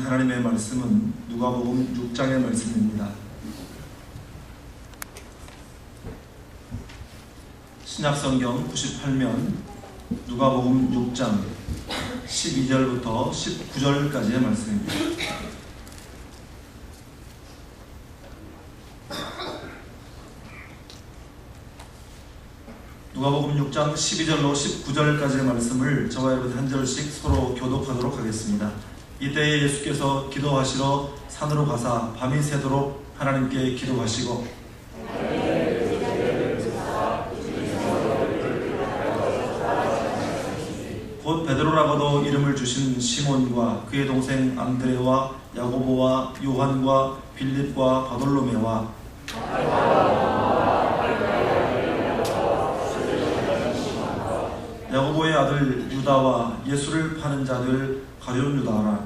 하나님의 말씀은 누가복음 6장의 말씀입니다. 신약성경 98면 누가복음 6장 12절부터 19절까지의 말씀입니다. 누가복음 6장 12절로 19절까지의 말씀을 저와 여러분 한 절씩 서로 교독하도록 하겠습니다. 이때에 예수께서 기도하시러 산으로 가사 밤이 새도록 하나님께 기도하시고 곧 베드로라고도 이름을 주신 시몬과 그의 동생 안드레와 야고보와 요한과 빌립과 바돌로메와 야고보의 아들 유다와 예수를 파는 자들 가룟 유다라.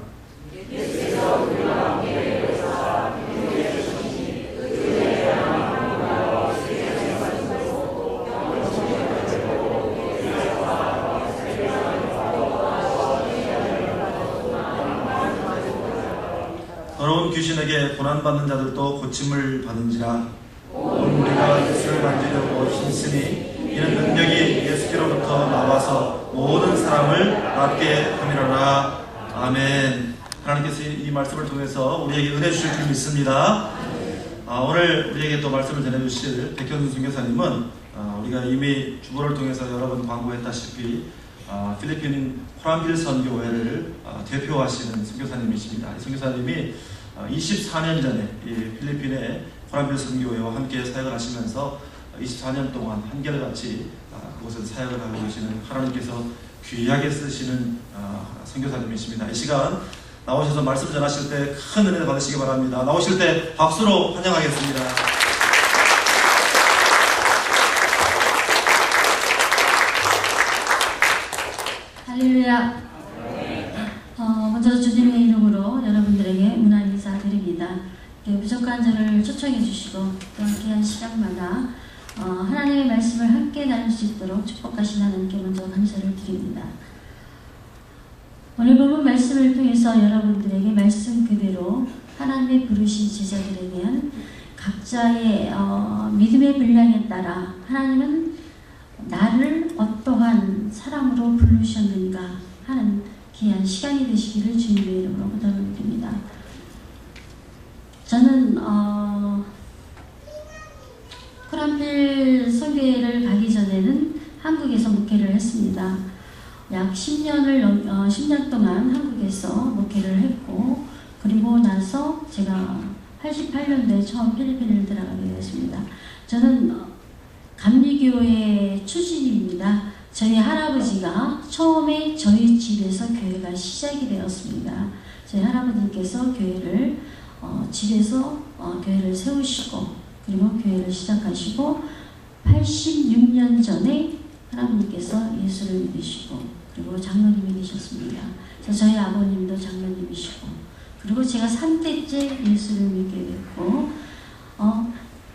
더러운 귀신에게 고난받는 자들도 고침을 받은지라. 온 우리가 예수를 만지려고 힘쓰니 이는 능력이 예수께로부터 나와서 모든 사람을 낫게 함이로라. 아멘. 하나님께서 이 말씀을 통해서 우리에게 은혜 주실 줄 믿습니다. 오늘 우리에게 또 말씀을 전해주실 백현순 선교사님은 우리가 이미 주보를 통해서 여러 번 광고했다시피 필리핀 호람빌 선교회를 대표하시는 선교사님이십니다. 이 선교사님이 24년 전에 이 필리핀의 호람빌 선교회와 함께 사역을 하시면서 24년 동안 한결같이 그곳에서 사역을 하고 계시는 하나님께서 귀하게 쓰시는 선교사님이십니다. 이 시간 나오셔서 말씀 전하실 때 큰 은혜를 받으시기 바랍니다. 나오실 때 박수로 환영하겠습니다. 할렐루야. 먼저 주님의 이름으로 여러분들에게 문안 인사드립니다. 부족한 저를 초청해 주시고 또 함께한 시간마다 하나님의 말씀을 함께 나눌 수 있도록 축복하신 하나님께 먼저 감사를 드립니다. 오늘 본문 말씀을 통해서 여러분들에게 말씀 그대로 하나님의 부르신 제자들에 대한 각자의 믿음의 분량에 따라 하나님은 나를 어떠한 사람으로 부르셨는가 하는 귀한 시간이 되시기를 주님의 이름으로 부탁을 드립니다. 저는 호람빌 선교회를 가기 전에는 한국에서 목회를 했습니다. 약 10년 동안 한국에서 목회를 했고, 그리고 나서 제가 88년도에 처음 필리핀을 들어가게 되었습니다. 저는 감리교회 출신입니다. 저희 할아버지가 처음에 저희 집에서 교회가 시작이 되었습니다. 저희 할아버지께서 교회를 집에서 교회를 세우시고 그리고 교회를 시작하시고 86년 전에 하나님께서 예수를 믿으시고 그리고 장로님이 되셨습니다. 그래서 저희 아버님도 장로님이시고 그리고 제가 3대째 예수를 믿게 됐고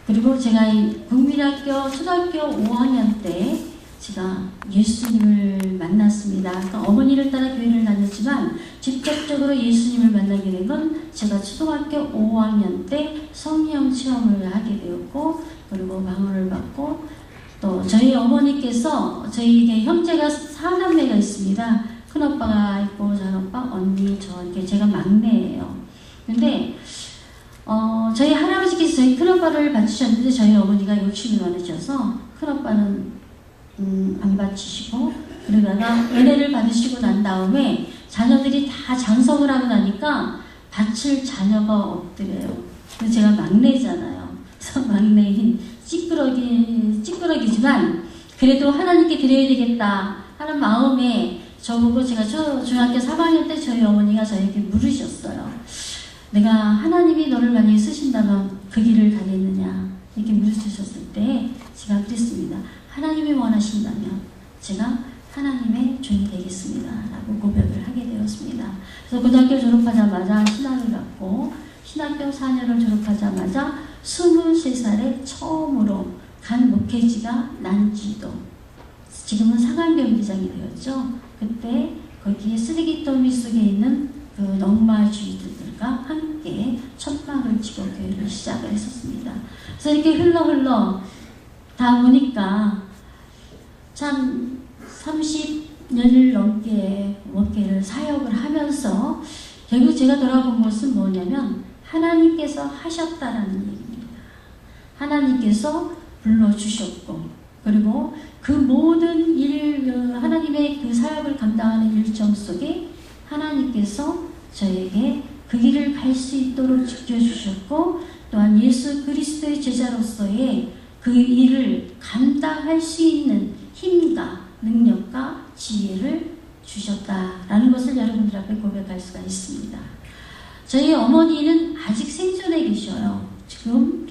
그리고 제가 국민학교 초등학교 5학년 때 제가 예수님을 만났습니다. 그러니까 어머니를 따라 교회를 다녔지만 직접적으로 예수님을 만나게 된 건 제가 초등학교 5학년 때 성령 체험을 하게 되었고 그리고 방언을 받고 또 저희 어머니께서 저희 형제가 4남매가 있습니다. 큰오빠가 있고 작은오빠, 언니, 저한테 제가 막내예요. 근데 저희 할아버지께서 저희 큰오빠를 받으셨는데 저희 어머니가 욕심이 많으셔서 큰오빠는 안 받치시고 그러다가 은혜를 받으시고 난 다음에 자녀들이 다 장성을 하고 나니까 바칠 자녀가 없더래요. 근데 제가 막내잖아요. 그래서 막내인 찌끄러기지만 그래도 하나님께 드려야 되겠다 하는 마음에 저보고 제가 중학교 3학년 때 저희 어머니가 저에게 물으셨어요. 내가 하나님이 너를 만약에 쓰신다면 그 길을 가겠느냐 이렇게 물으셨을 때 제가 그랬습니다. 하나님이 원하신다면 제가 하나님의 종이 되겠습니다 라고 고백을 하게 되었습니다. 그래서 고등학교 졸업하자마자 신학을 갖고 신학교 4년을 졸업하자마자 23살에 처음으로 간 목회지가 난지도, 지금은 상암 경기장이 되었죠. 그때 거기에 쓰레기더미 속에 있는 그 넉마주의들과 함께 천막을 치고 교회를 시작을 했었습니다. 그래서 이렇게 흘러 다 보니까 참 30년을 넘게 목회를 사역을 하면서 결국 제가 돌아본 것은 뭐냐면 하나님께서 하셨다라는 얘기입니다. 하나님께서 불러주셨고, 그리고 그 모든 하나님의 그 사역을 감당하는 일정 속에 하나님께서 저에게 그 길을 갈 수 있도록 지켜주셨고, 또한 예수 그리스도의 제자로서의 그 일을 감당할 수 있는 힘과 능력과 지혜를 주셨다라는 것을 여러분들 앞에 고백할 수가 있습니다. 저희 어머니는 아직 생존해 계셔요. 지금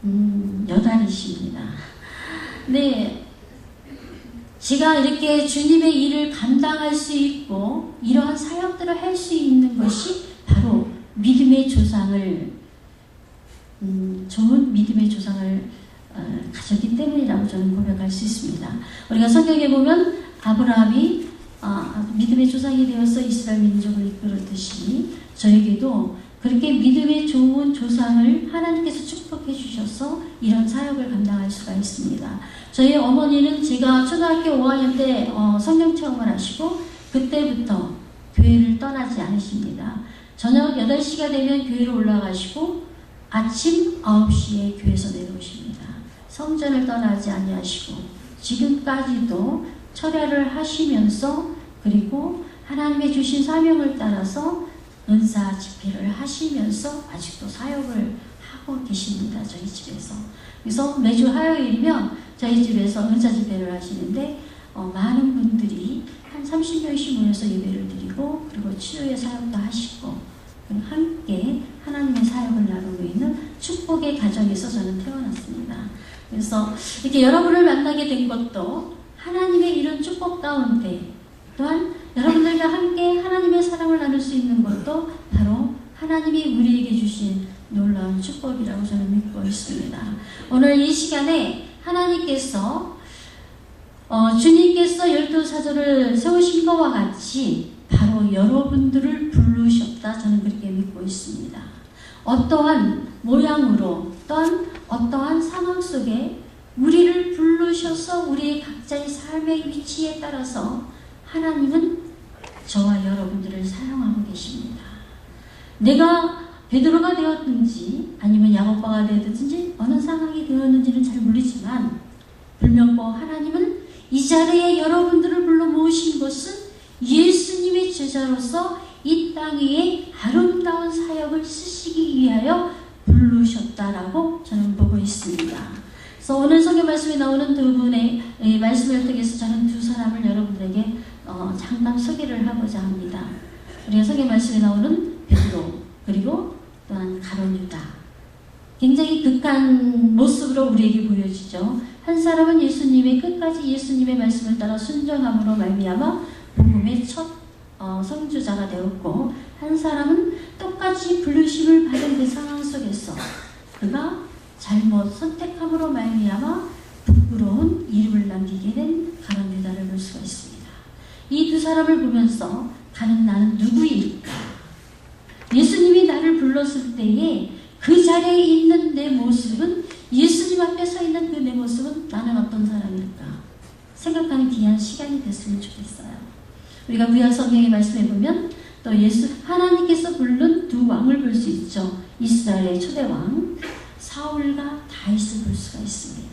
98이십니다. 네, 제가 이렇게 주님의 일을 감당할 수 있고 이러한 사역들을 할 수 있는 것이 바로 믿음의 조상을 좋은 믿음의 조상을 가졌기 때문이라고 저는 고백할 수 있습니다. 우리가 성경에 보면 아브라함이 믿음의 조상이 되어서 이스라엘 민족을 이끌었듯이 저에게도 그렇게 믿음의 좋은 조상을 하나님께서 축복해 주셔서 이런 사역을 감당할 수가 있습니다. 저희 어머니는 제가 초등학교 5학년 때 성령 체험을 하시고 그때부터 교회를 떠나지 않으십니다. 저녁 8시가 되면 교회로 올라가시고 아침 9시에 교회에서 내려오십니다. 성전을 떠나지 아니하시고 지금까지도 철야를 하시면서, 그리고 하나님의 주신 사명을 따라서 은사 집회를 하시면서 아직도 사역을 하고 계십니다. 저희 집에서. 그래서 매주 화요일이면 저희 집에서 은사 집회를 하시는데 많은 분들이 한 30명씩 모여서 예배를 드리고, 그리고 치유의 사역도 하시고, 함께 하나님의 사역을 나누고 있는 축복의 가정에서 저는 태어났습니다. 그래서 이렇게 여러분을 만나게 된 것도 하나님의 이런 축복 가운데, 또한 여러분들과 함께 하나님의 사랑을 나눌 수 있는 것도 바로 하나님이 우리에게 주신 놀라운 축복이라고 저는 믿고 있습니다. 오늘 이 시간에 하나님께서 주님께서 12사도를 세우신 것과 같이 바로 여러분들을 부르셨다, 저는 그렇게 믿고 있습니다. 어떠한 모양으로 또한 어떠한 상황 속에 우리를 부르셔서 우리의 각자의 삶의 위치에 따라서 하나님은 저와 여러분들을 사용하고 계십니다. 내가 베드로가 되었든지 아니면 야고보가 되었든지 어느 상황이 되었는지는 잘 모르지만 불명고 하나님은 이 자리에 여러분들을 불러 모으신 것은 예수님의 제자로서 이 땅 위에 아름다운 사역을 쓰시기 위하여 부르셨다라고 저는 보고 있습니다. 그래서 오늘 성경 말씀에 나오는 두 분의 말씀을 통해서 저는 두 사람을 여러분들에게 잠깐 소개를 하고자 합니다. 우리가 성경 말씀에 나오는 베드로, 그리고 또한 가룟 유다. 굉장히 극한 모습으로 우리에게 보여지죠. 한 사람은 예수님의 끝까지 예수님의 말씀을 따라 순종함으로 말미암아 복음의 첫 성주자가 되었고, 한 사람은 똑같이 부르심을 받은 그 상황 속에서 그가 잘못 선택함으로 말미암아 부끄러운 이름을 남기게 된 가룟 유다를 볼 수가 있습니다. 이 두 사람을 보면서 나는 누구일까? 예수님이 나를 불렀을 때에 그 자리에 있는 내 모습은, 예수님 앞에 서 있는 그 내 모습은 나는 어떤 사람일까? 생각하는 귀한 시간이 됐으면 좋겠어요. 우리가 구약 성경의 말씀에 보면 또 하나님께서 부른 두 왕을 볼 수 있죠. 이스라엘의 초대 왕 사울과 다윗을 볼 수가 있습니다.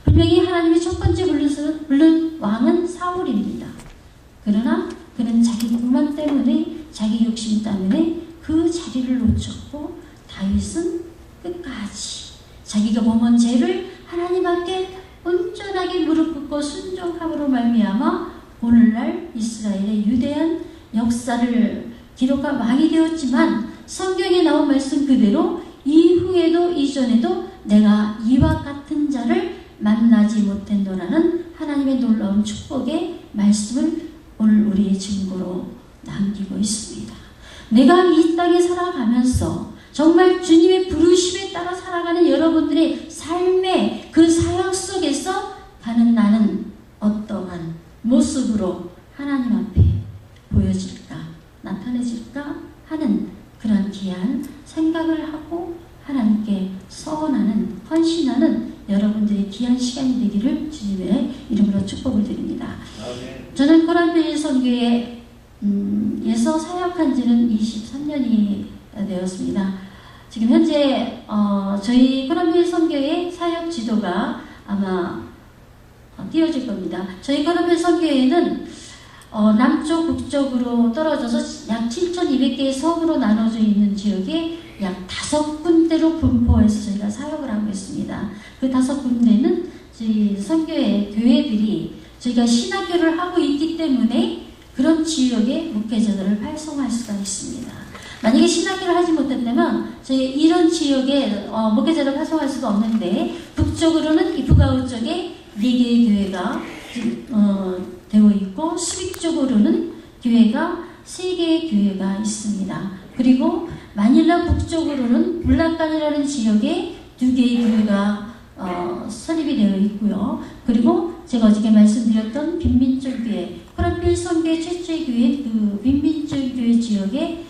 분명히 하나님이 첫 번째 부른 왕은 사울입니다. 그러나 그는 자기 불만 때문에, 자기 욕심 때문에 그 자리를 놓쳤고, 다윗은 끝까지 자기가 범한 죄를 하나님 앞에 온전하게 무릎 꿇고 순종함으로 말미암아 오늘날 이스라엘의 위대한 역사를 기록한 왕이 되었지만, 성경에 나온 말씀 그대로 이후에도 이전에도 내가 이와 같은 자를 만나지 못했노라는 하나님의 놀라운 축복의 말씀을 오늘 우리의 증거로 남기고 있습니다. 내가 이 땅에 살아가면서 정말 주님의 부르심에 따라 살아가는 여러분들의 삶의 그 사역 속에서 나는 어떠한 모습으로 하나님 앞에 보여질까? 편해질까 하는 그런 귀한 생각을 하고 하나님께 서원하는, 헌신하는 여러분들의 귀한 시간이 되기를 주님의 이름으로 축복을 드립니다. 저는 코란빌 선교에 에서 사역한 지는 23년이 되었습니다. 지금 현재 저희 코란빌 선교의 사역 지도가 아마 띄워질 겁니다. 저희 코란빌 선교회는 남쪽 북쪽으로 떨어져서 약 7,200개의 섬으로 나눠져 있는 지역에 약 5군데로 분포해서 저희가 사역을 하고 있습니다. 그 5군데는 저희 선교회 교회들이 저희가 신학교를 하고 있기 때문에 그런 지역에 목회자들을 활성화할 수가 있습니다. 만약에 신학교를 하지 못했다면 저희 이런 지역에 목회자를 활성화할 수가 없는데, 북쪽으로는 이프가우 쪽에 4개의 교회가 되어 있고 수빅 쪽으로는 교회가 3개의 교회가 있습니다. 그리고 마닐라 북쪽으로는 블라칸이라는 지역에 2개의 교회가 설립이 되어 있고요. 그리고 제가 어저께 말씀드렸던 빈민철교회, 코란빌 선교회 최초의 교회, 그 빈민철교회 지역에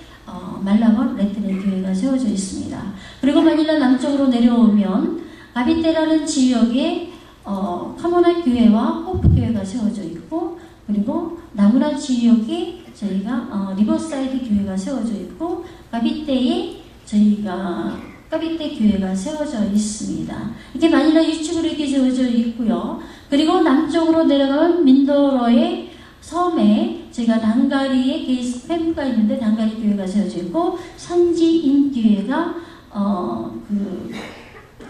말라몬 레트네 교회가 세워져 있습니다. 그리고 마닐라 남쪽으로 내려오면 가비테라는 지역에 카모나 교회와 호프 교회가 세워져 있고, 그리고 나무라 지역에 저희가 리버사이드 교회가 세워져 있고, 가비테에 저희가 가비테 교회가 세워져 있습니다. 이렇게 마닐라 유축으로 이렇게 세워져 있고요. 그리고 남쪽으로 내려가면 민도로의 섬에 제가 단가리에 게이스 팸프가 있는데 단가리 교회가 세워져 있고, 산지인 교회가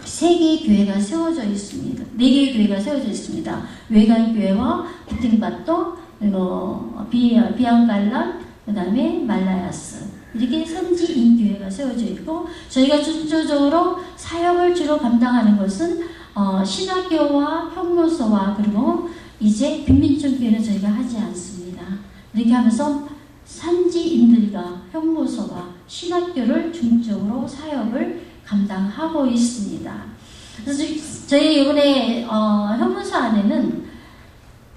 3개의 교회가 세워져 있습니다. 4개의 교회가 세워져 있습니다. 외간 교회와 부팅바토, 그리고 비앙갈란, 그 다음에 말라야스, 이렇게 선지인 교회가 세워져 있고, 저희가 전체적으로 사역을 주로 감당하는 것은 신학교와 형무소와 그리고 이제 빈민촌 교회는 저희가 하지 않습니다. 이렇게 하면서 산지인들과 형무소와 신학교를 중점으로 사역을 감당하고 있습니다. 그래서 저희 이번에 형무소 안에는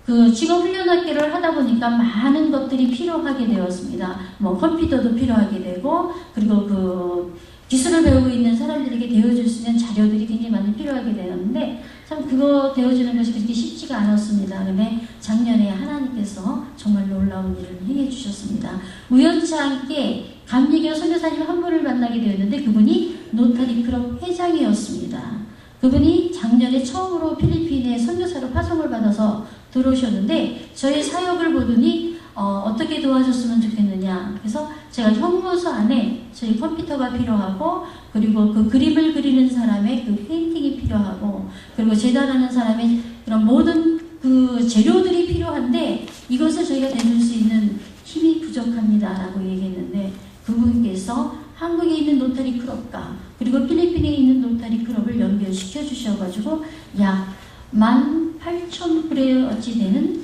그 직업훈련학교를 하다 보니까 많은 것들이 필요하게 되었습니다. 뭐 컴퓨터도 필요하게 되고, 그리고 그 기술을 배우고 있는 사람들에게 되어줄 수 있는 자료들이 굉장히 많이 필요하게 되었는데, 참 그거 되어주는 것이 그렇게 쉽지가 않았습니다. 근데 작년에 하나님께서 정말 놀라운 일을 행해 주셨습니다. 우연치 않게 감리교 선교사님 한 분을 만나게 되었는데, 그분이 노타리 클럽 회장이었습니다. 그분이 작년에 처음으로 필리핀에 선교사로 파송을 받아서 들어오셨는데, 저희 사역을 보더니 어떻게 도와줬으면 좋겠느냐. 그래서 제가 형무소 안에 저희 컴퓨터가 필요하고, 그리고 그 그림을 그리는 사람의 그 페인팅이 필요하고, 그리고 재단하는 사람의 그런 모든 그 재료들이 필요한데 이것을 저희가 내줄 수 있는 힘이 부족합니다 라고 얘기했는데, 그분께서 한국에 있는 노타리 클럽과 그리고 필리핀에 있는 노타리 클럽을 연결시켜 주셔가지고 약 18,000불에 어찌 되는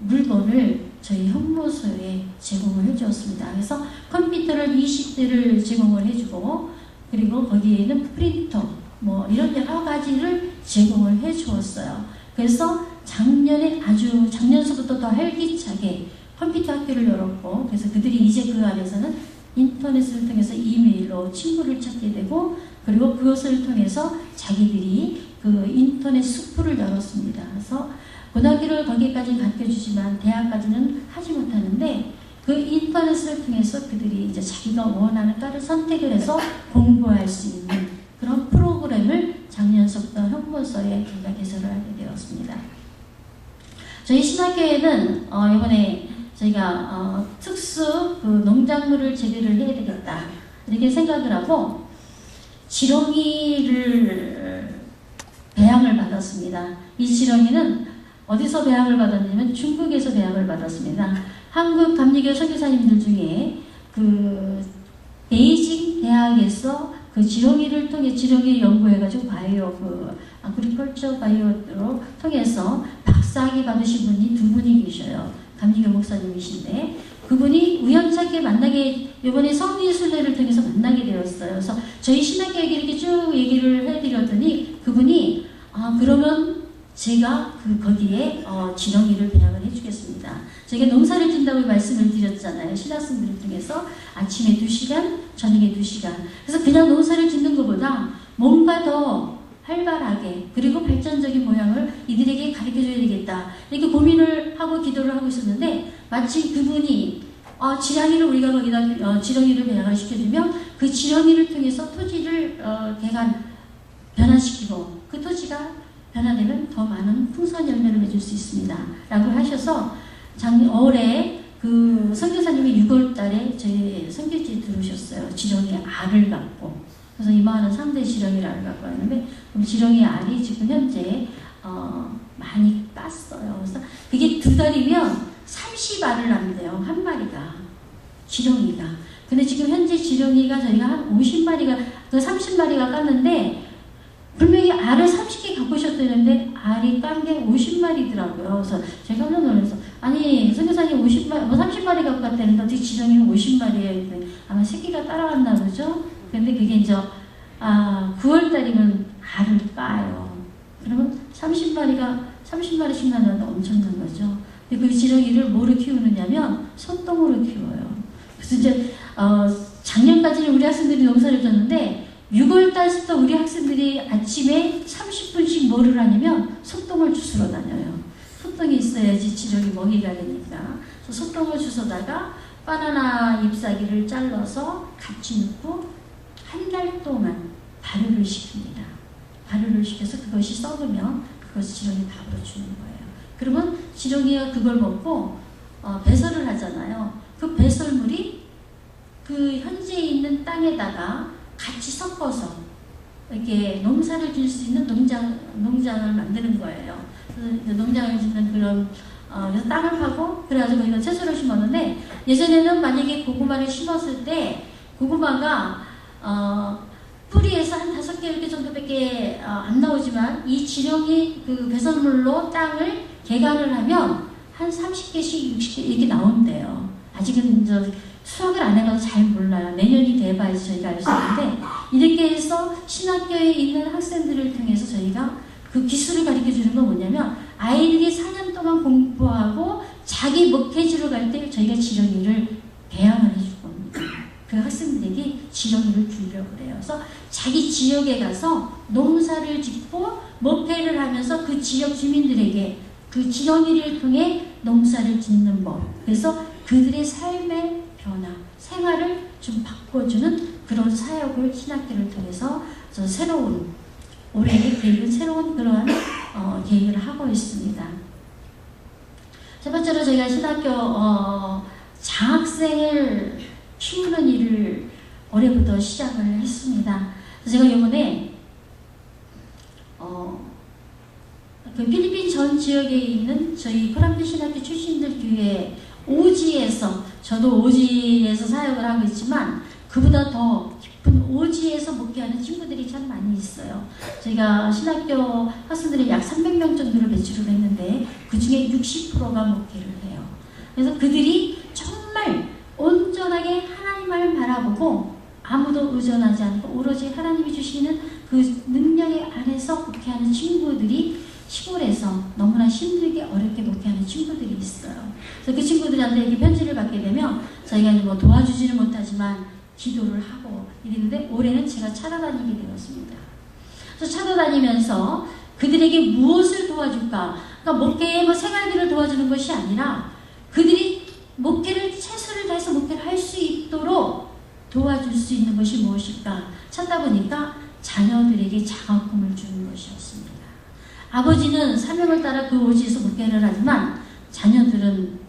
물건을 저희 형무소에 제공을 해주었습니다. 그래서 컴퓨터를 20대를 제공을 해주고, 그리고 거기에는 프린터 뭐 이런 여러 가지를 제공을 해주었어요. 그래서 작년서부터 더 활기차게 컴퓨터 학교를 열었고, 그래서 그들이 이제 그 안에서는 인터넷을 통해서 이메일로 친구를 찾게 되고, 그리고 그것을 통해서 자기들이 그 인터넷 스쿨을 열었습니다. 그래서 고등학교를 거기까지 가르쳐주지만 대학까지는 하지 못하는데, 그 인터넷을 통해서 그들이 이제 자기가 원하는 과를 선택을 해서 공부할 수 있는 그런 프로그램을 작년서부터 형무소에 저희가 개설을 하게 되었습니다. 저희 신학교에는 이번에 저희가 특수 그 농작물을 재배를 해야 되겠다 이렇게 생각을 하고 지렁이를 배양을 받았습니다. 이 지렁이는 어디서 배양을 받았냐면 중국에서 배양을 받았습니다. 한국 감리교 선교사님들 중에 그 베이징 대학에서 그 지렁이를 통해 지렁이 연구해가지고 바이오 그 아그리컬처 바이오로 통해서 박사학위 받으신 분이 2분이 계셔요. 감리교 목사님이신데 그분이 우연찮게 만나게 이번에 성리순례를 통해서 만나게 되었어요. 그래서 저희 신학교 얘기 이렇게 쭉 얘기를 해드렸더니 그분이 그러면 제가 거기에 지렁이를 배양을 해주겠습니다. 제가 농사를 짓는다고 말씀을 드렸잖아요. 신학생들을 통해서 아침에 2시간, 저녁에 2시간. 그래서 그냥 농사를 짓는 것보다 뭔가 더 활발하게 그리고 발전적인 모양을 이들에게 가르쳐줘야 되겠다. 이렇게 고민을 하고 기도를 하고 있었는데 마침 그분이 지렁이를 우리가 거기다 지렁이를 배양을 시켜주면 그 지렁이를 통해서 토지를 변화시키고 그 토지가 변화되면 더 많은 풍성한 열매를 맺을 수 있습니다. 라고 하셔서 올해 그 선교사님이 6월달에 저희 선교지에 들어오셨어요. 지렁이 알을 갖고. 그래서 이마는 3대 지렁이 알을 갖고 왔는데 지렁이 알이 지금 현재 많이 깠어요. 그래서 그게 2달이면 30알을 낳는데요. 한 마리가. 지렁이가. 근데 지금 현재 지렁이가 저희가 한 50마리가, 그 30마리가 깠는데 분명히 알을 30개 갖고 오셨다는데 알이 깐 게 50마리더라고요. 그래서 제가 깜짝 놀라서 아니 선교사님 30마리 갖고 갔다는데 어떻게 지렁이는 50마리예요? 아마 새끼가 따라왔나 보죠. 근데 그게 이제 9월달이면 알을 까요. 그러면 30마리씩 나는데 엄청난 거죠. 근데 그 지렁이를 뭐로 키우느냐면 소똥으로 키워요. 그래서 이제 작년까지는 우리 학생들이 농사를 졌는데 6월달부터 우리 학생들이 아침에 30분씩 뭐를 하냐면 소똥을 주스러 다녀요. 소똥이 있어야지 지렁이 먹이가 되니까. 그래서 소똥을 주워다가 바나나 잎사귀를 잘라서 같이 넣고 한 달 동안 발효를 시킵니다. 발효를 시켜서 그것이 썩으면 그것을 지렁이 밥으로 주는 거예요. 그러면 지렁이가 그걸 먹고 배설을 하잖아요. 그 배설물이 그 현재 있는 땅에다가 같이 섞어서 이렇게 농사를 질 수 있는 농장을 만드는 거예요. 그래서 농장을 짓는 그런 그래서 땅을 파고 그래가지고 거기다 채소를 심었는데 예전에는 만약에 고구마를 심었을 때 고구마가 뿌리에서 한 5개 이렇게 정도밖에 안 나오지만 이 지렁이 그 배설물로 땅을 개간을 하면 한 30개씩 60개 이렇게 나온대요. 아직은 수학을 안 해가지고 잘 몰라요. 내년이 돼봐야지 저희가 알 수 있는데 이렇게 해서 신학교에 있는 학생들을 통해서 저희가 그 기술을 가르쳐주는 건 뭐냐면 아이들이 4년 동안 공부하고 자기 먹회지로 갈 때 저희가 지렁이를 배양을 해줄 겁니다. 그 학생들에게 지렁이를 주려고 그래요. 그래서 자기 지역에 가서 농사를 짓고 먹회를 하면서 그 지역 주민들에게 그 지렁이를 통해 농사를 짓는 법. 그래서 그들의 삶의 변화, 생활을 좀 바꿔주는 그런 사역을 신학교를 통해서 새로운 올해의 계획은 새로운 그러한 계획을 하고 있습니다. 첫 번째로 저희가 신학교 장학생을 키우는 일을 올해부터 시작을 했습니다. 제가 이번에 그 필리핀 전 지역에 있는 저희 코람비 신학교 출신들 교회 오지에서 저도 오지에서 사역을 하고 있지만 그보다 더 깊은 오지에서 목회하는 친구들이 참 많이 있어요. 저희가 신학교 학생들이 약 300명 정도를 배출을 했는데 그 중에 60%가 목회를 해요. 그래서 그들이 정말 온전하게 하나님을 바라보고 아무도 의존하지 않고 오로지 하나님이 주시는 그 능력의 안에서 목회하는 친구들이 시골에서 너무나 힘들게 어렵게 목회하는 친구들이 있어요. 그래서 그 친구들한테 이렇게 편지를 받게 되면 저희가 뭐 도와주지는 못하지만 기도를 하고 이랬는데 올해는 제가 찾아다니게 되었습니다. 그래서 찾아다니면서 그들에게 무엇을 도와줄까? 그러니까 목회의 뭐 생활비를 도와주는 것이 아니라 그들이 목회를 최선을 다해서 목회를 할 수 있도록 도와줄 수 있는 것이 무엇일까? 찾다 보니까 자녀들에게 장학금을 주는 것이었습니다. 아버지는 사명을 따라 그 오지에서 목회를 하지만 자녀들은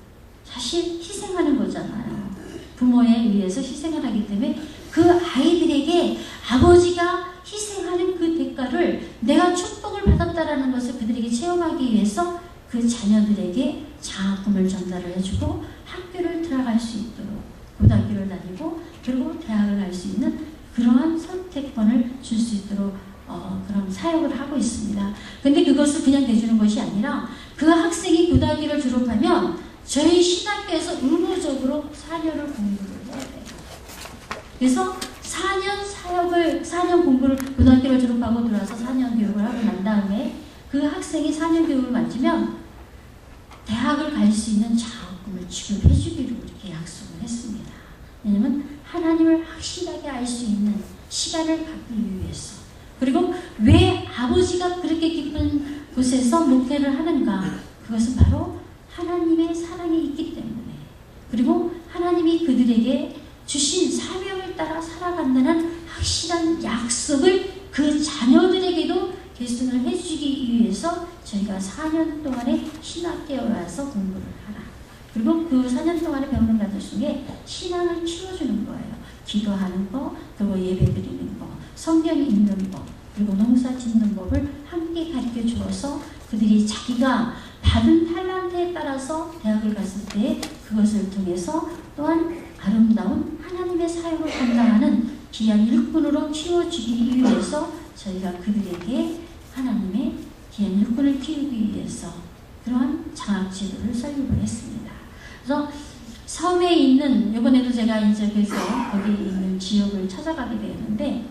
사실 희생하는 거잖아요. 부모에 의해서 희생을 하기 때문에 그 아이들에게 아버지가 희생하는 그 대가를 내가 축복을 받았다라는 것을 그들에게 체험하기 위해서 그 자녀들에게 장학금을 전달을 해주고 학교를 들어갈 수 있도록 고등학교를 다니고 그리고 대학을 갈 수 있는 그러한 선택권을 줄 수 있도록 그런 사역을 하고 있습니다. 근데 그것을 그냥 내주는 것이 아니라 그 학생이 고등학교를 졸업하면 저희 신학교에서 의무적으로 4년을 공부를 해야 돼요. 그래서 4년 공부를 고등학교를 졸업하고 들어와서 4년 교육을 하고 난 다음에 그 학생이 4년 교육을 마치면 대학을 갈 수 있는 장학금을 지급해 주기로 이렇게 약속을 했습니다. 왜냐면 하나님을 확실하게 알 수 있는 시간을 갖기 위해서. 그리고 왜 아버지가 그렇게 깊은 곳에서 목회를 하는가? 그것은 바로 하나님의 사랑이 있기 때문에, 그리고 하나님이 그들에게 주신 사명을 따라 살아간다는 확실한 약속을 그 자녀들에게도 계승을 해주기 위해서 저희가 4년 동안의 신학교에 와서 공부를 하라. 그리고 그 4년 동안의 배우는 과정 중에 신앙을 키워주는 거예요. 기도하는 거, 그리고 예배 드리는 거, 성경 읽는 거, 그리고 농사 짓는 법을 함께 가르쳐 주어서 그들이 자기가 받은 탈란트에 따라서 대학을 갔을 때 그것을 통해서 또한 아름다운 하나님의 사역을 감당하는 귀한 일꾼으로 키워주기 위해서 저희가 그들에게 하나님의 귀한 일꾼을 키우기 위해서 그러한 장학지도를 설립을 했습니다. 그래서 섬에 있는, 이번에도 제가 이제 그래서 거기 있는 지역을 찾아가게 되었는데,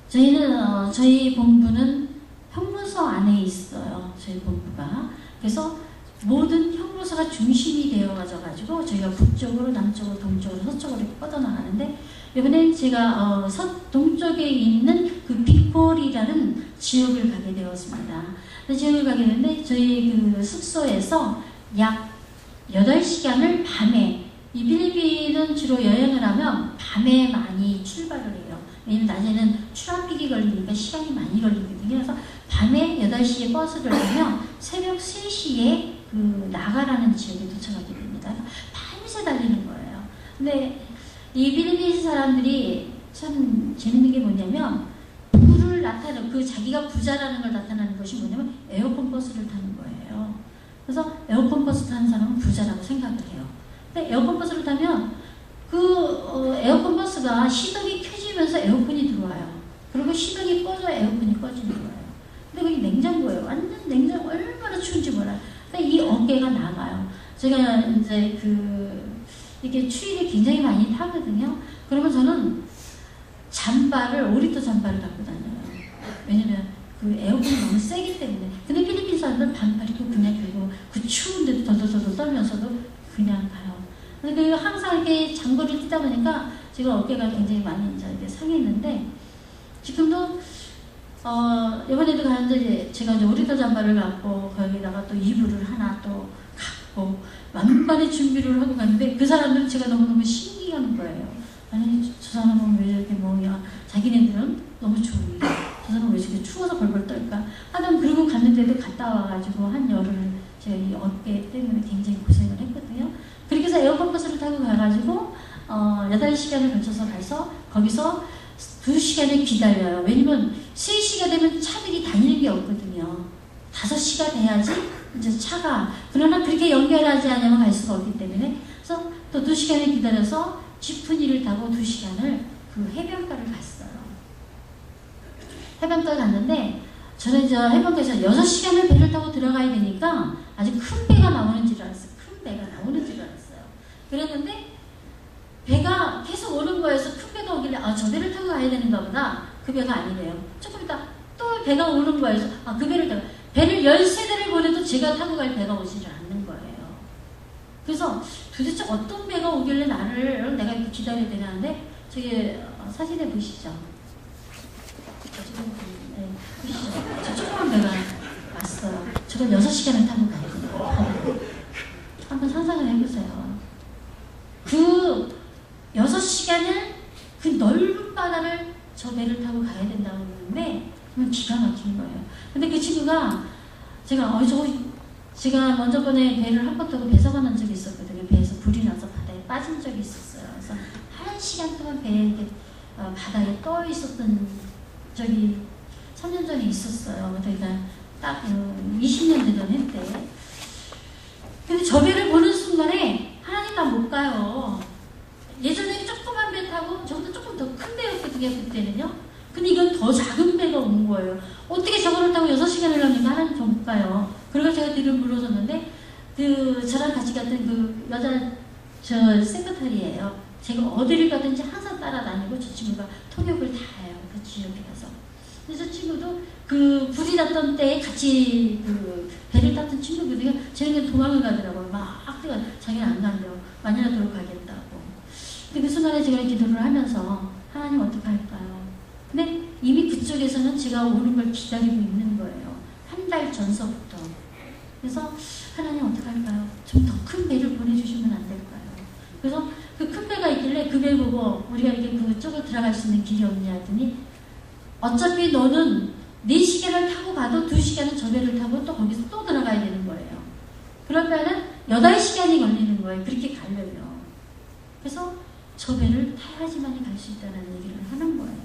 저희는 저희 본부는 형무소 안에 있어요. 저희 본부가. 그래서 모든 형무소가 중심이 되어가지고 저희가 북쪽으로, 남쪽으로, 동쪽으로, 서쪽으로 이렇게 뻗어나가는데, 이번에 제가 동쪽에 있는 그 빅볼이라는 지역을 가게 되었습니다. 그 지역을 가게 됐는데 저희 그 숙소에서 약 8시간을 밤에, 이 필리핀은 주로 여행을 하면 밤에 많이 출발을 해요. 왜냐면 낮에는 트래픽이 걸리니까 시간이 많이 걸리거든요. 그래서 밤에 8시에 버스를 타면 새벽 3시에 그 나가라는 지역에 도착하게 됩니다. 밤새 달리는 거예요. 근데 이 필리핀 사람들이 참 재밌는 게 뭐냐면, 부를 나타내는, 그 자기가 부자라는 걸 나타내는 것이 뭐냐면 에어컨 버스를 타는 거예요. 그래서 에어컨 버스 타는 사람은 부자라고 생각을 해요. 근데 에어컨 버스를 타면 그 에어컨 버스가 시동이 켜지면서 에어컨이 들어와요. 그리고 시동이 꺼져 에어컨이 꺼지는 거예요. 근데 그게 냉장고예요. 완전 냉장고, 얼마나 추운지 몰라요. 근데 이 어깨가 나가요. 제가 이제 이렇게 추위를 굉장히 많이 타거든요. 그러면 저는 잠바를, 5리터 잠바를 갖고 다녀요. 왜냐면 그 에어컨이 너무 세기 때문에. 근데 필리핀 사람들은 반팔 입고 그냥, 그리고 그 추운데도 덜덜덜 떨면서도 그냥 가요. 근데 항상 이렇게 장거리를 뛰다 보니까 제가 어깨가 굉장히 많이 이제 이렇게 상했는데, 지금도 이번에도 가는데 제가 이제 5리터 잠바를 갖고 거기다가 또 이불을 하나 또 갖고 만반의 준비를 하고 갔는데, 그 사람들은 제가 너무너무 신기한 거예요. 아니 저 사람은 왜 이렇게 뭐냐, 자기네들은 너무 좋은데 저 사람은 왜 이렇게 추워서 벌벌 떨까 하여튼, 그러고 갔는데도 갔다 와가지고 한 열흘 제가 이 어깨 때문에 굉장히 고생을 했거든요. 그렇게 해서 에어컨 버스를 타고 가가지고 8시간을 걸쳐서 가서 거기서 2시간을 기다려요. 왜냐면 3시가 되면 차들이 다니는 게 없거든요. 5시가 돼야지 이제 차가, 그러나 그렇게 연결하지 않으면 갈 수가 없기 때문에, 그래서 또 2시간을 기다려서 지프니를 타고 2시간을 그 해변가를 갔어요. 해변가 갔는데, 저는 이제 해변가에서 6시간을 배를 타고 들어가야 되니까 아주 큰 배가 나오는 줄 알았어요. 큰 배가 나오는 줄 알았어요. 그랬는데 배가 계속 오는 거에서 큰 배가 오길래 저 배를 타고 가야 되는가 보다. 그 배가 아니래요. 조금 있다 또 배가 오는 거에서 그 배를 타고, 배를 13대를 보내도 제가 타고 갈 배가 오지를 않는 거예요. 그래서 도대체 어떤 배가 오길래 내가 이렇게 기다려야 되나는데, 저기 사진에 보시죠. 네, 보시죠. 저 조그만 배가 왔어요. 저걸 6시간을 타고 가야 돼요. 한번 상상을 해보세요. 그 6시간을 그 넓은 바다를 저 배를 타고 가야 된다고 그러는데, 정말 기가 막힌 거예요. 근데 그 친구가 제가 먼저 번에 배를 한 번 타고 배서 가는 적이 있었거든요. 배에서 불이 나서 바다에 빠진 적이 있었어요. 그래서 1시간 동안 배에 바다에 떠 있었던 적이 3년 전에 있었어요. 그러니까 딱 20년 되던 해인데, 근데 저 배를 보는 순간에 하나님 나 못 가요. 예전에 조그만 배 타고 저보다 조금 더 큰 배였거든요, 그때는요. 근데 이건 더 작은 배가 온 거예요. 어떻게 저거를 타고 6시간을 가니까 하나님 저 못 가요. 그래서 제가 뒤를 물러섰는데, 저랑 같이 갔던 그 여자 세크터리예요. 제가 어디를 가든지 항상 따라다니고 저 친구가 통역을 다 해요. 그 지역에 가서. 그래서 친구도 그 불이 났던 때에 같이 그 배를 탔던 친구들이 쟤는 도망을 가더라고요. 막 뛰어 자기는 안 간대요. 만일라도로 가겠다고. 근데 그 순간에 제가 기도를 하면서 하나님 어떡할까요? 근데 이미 그쪽에서는 제가 오는 걸 기다리고 있는 거예요. 한 달 전서부터. 그래서 하나님 어떡할까요? 좀 더 큰 배를 보내주시면 안 될까요? 그래서 그 큰 배가 있길래 그 배 보고 우리가 이렇게 그쪽으로 들어갈 수 있는 길이 없냐 했더니 어차피 너는 4시간을 타고 가도 2시간은 저 배를 타고 또 거기서 또 들어가야 되는 거예요. 그러면은 8시간이 걸리는 거예요. 그렇게 가려면. 그래서 저 배를 타야지만이 갈 수 있다는 얘기를 하는 거예요.